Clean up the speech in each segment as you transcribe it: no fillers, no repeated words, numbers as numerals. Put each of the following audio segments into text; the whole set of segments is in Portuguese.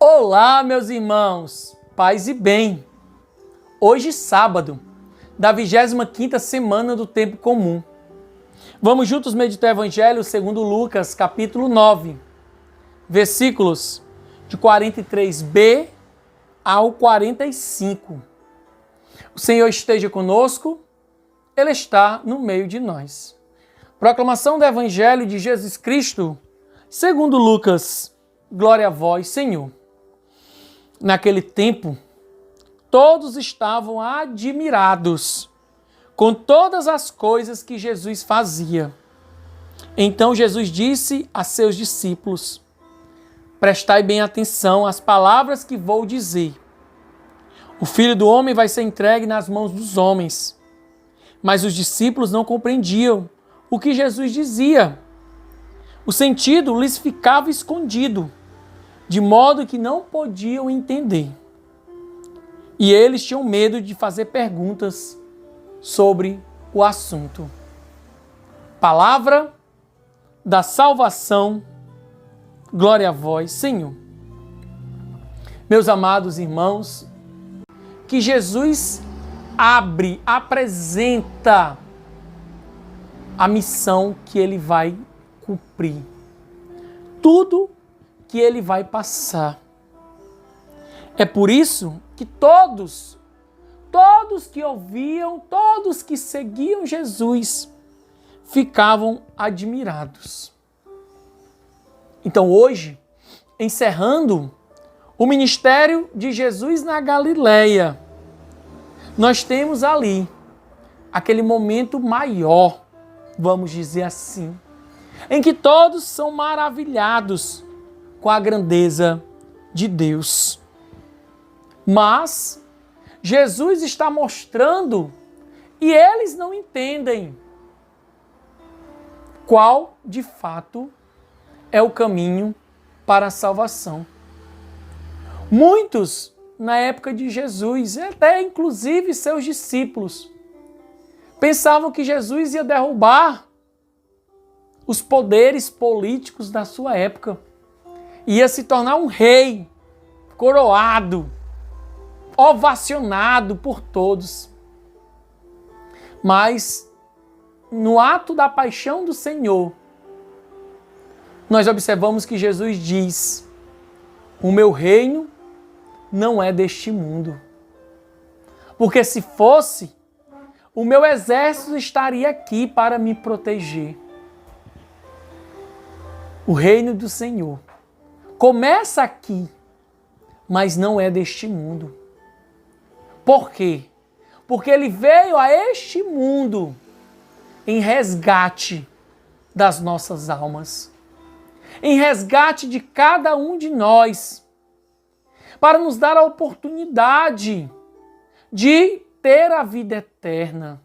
Olá, meus irmãos, paz e bem. Hoje, sábado, da 25ª semana do tempo comum. Vamos juntos meditar o Evangelho segundo Lucas, capítulo 9, versículos de 43b ao 45. O Senhor esteja conosco, Ele está no meio de nós. Proclamação do Evangelho de Jesus Cristo, segundo Lucas. Glória a vós, Senhor. Naquele tempo, todos estavam admirados com todas as coisas que Jesus fazia. Então Jesus disse a seus discípulos: prestai bem atenção às palavras que vou dizer. O Filho do Homem vai ser entregue nas mãos dos homens. Mas os discípulos não compreendiam o que Jesus dizia. O sentido lhes ficava escondido, de modo que não podiam entender. E eles tinham medo de fazer perguntas sobre o assunto. Palavra da salvação, glória a vós, Senhor. Meus amados irmãos, que Jesus apresenta a missão que ele vai cumprir. Tudo que ele vai passar. É por isso que todos que ouviam, todos que seguiam Jesus, ficavam admirados. Então hoje, encerrando o ministério de Jesus na Galileia, nós temos ali aquele momento maior, vamos dizer assim, em que todos são maravilhados com a grandeza de Deus. Mas Jesus está mostrando e eles não entendem qual, de fato, é o caminho para a salvação. Muitos, na época de Jesus, até inclusive seus discípulos, pensavam que Jesus ia derrubar os poderes políticos da sua época. Ia se tornar um rei, coroado, ovacionado por todos. Mas, no ato da paixão do Senhor, nós observamos que Jesus diz: o meu reino não é deste mundo. Porque se fosse, o meu exército estaria aqui para me proteger. O reino do Senhor começa aqui, mas não é deste mundo. Por quê? Porque ele veio a este mundo em resgate das nossas almas, em resgate de cada um de nós, para nos dar a oportunidade de ter a vida eterna.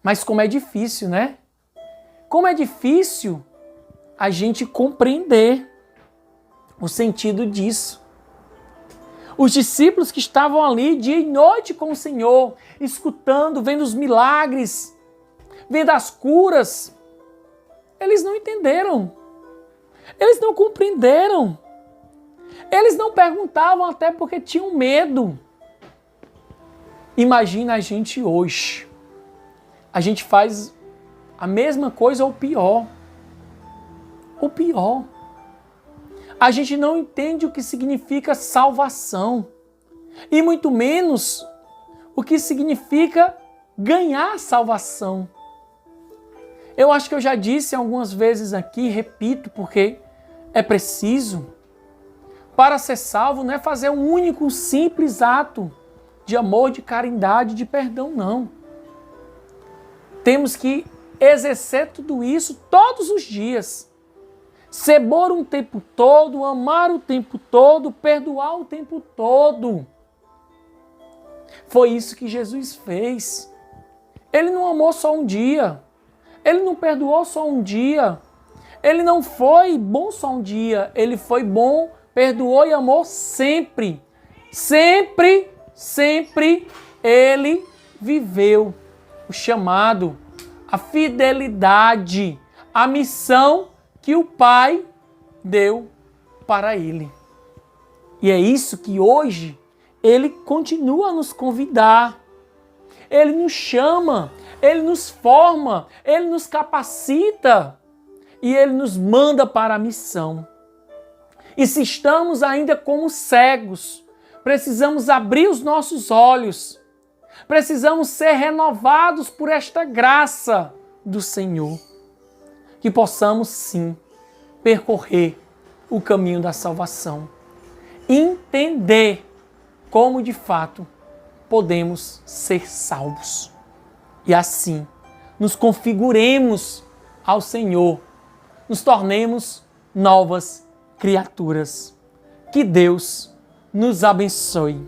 Mas como é difícil, né? Como é difícil a gente compreender o sentido disso. Os discípulos que estavam ali dia e noite com o Senhor, escutando, vendo os milagres, vendo as curas, eles não entenderam. Eles não compreenderam. Eles não perguntavam até porque tinham medo. Imagina a gente hoje. A gente faz a mesma coisa ou pior. Ou pior. A gente não entende o que significa salvação. E muito menos o que significa ganhar salvação. Eu acho que eu já disse algumas vezes aqui, repito, porque é preciso. Para ser salvo não é fazer um único simples ato de amor, de caridade, de perdão, não. Temos que exercer tudo isso todos os dias. Ser bom o tempo todo, amar o tempo todo, perdoar o tempo todo. Foi isso que Jesus fez. Ele não amou só um dia. Ele não perdoou só um dia. Ele não foi bom só um dia. Ele foi bom, perdoou e amou sempre. Sempre, sempre ele viveu o chamado, a fidelidade, a missão que o Pai deu para ele. E é isso que hoje Ele continua a nos convidar. Ele nos chama, Ele nos forma, Ele nos capacita e Ele nos manda para a missão. E se estamos ainda como cegos, precisamos abrir os nossos olhos, precisamos ser renovados por esta graça do Senhor, que possamos sim percorrer o caminho da salvação, entender como de fato podemos ser salvos e assim nos configuremos ao Senhor, nos tornemos novas criaturas. Que Deus nos abençoe.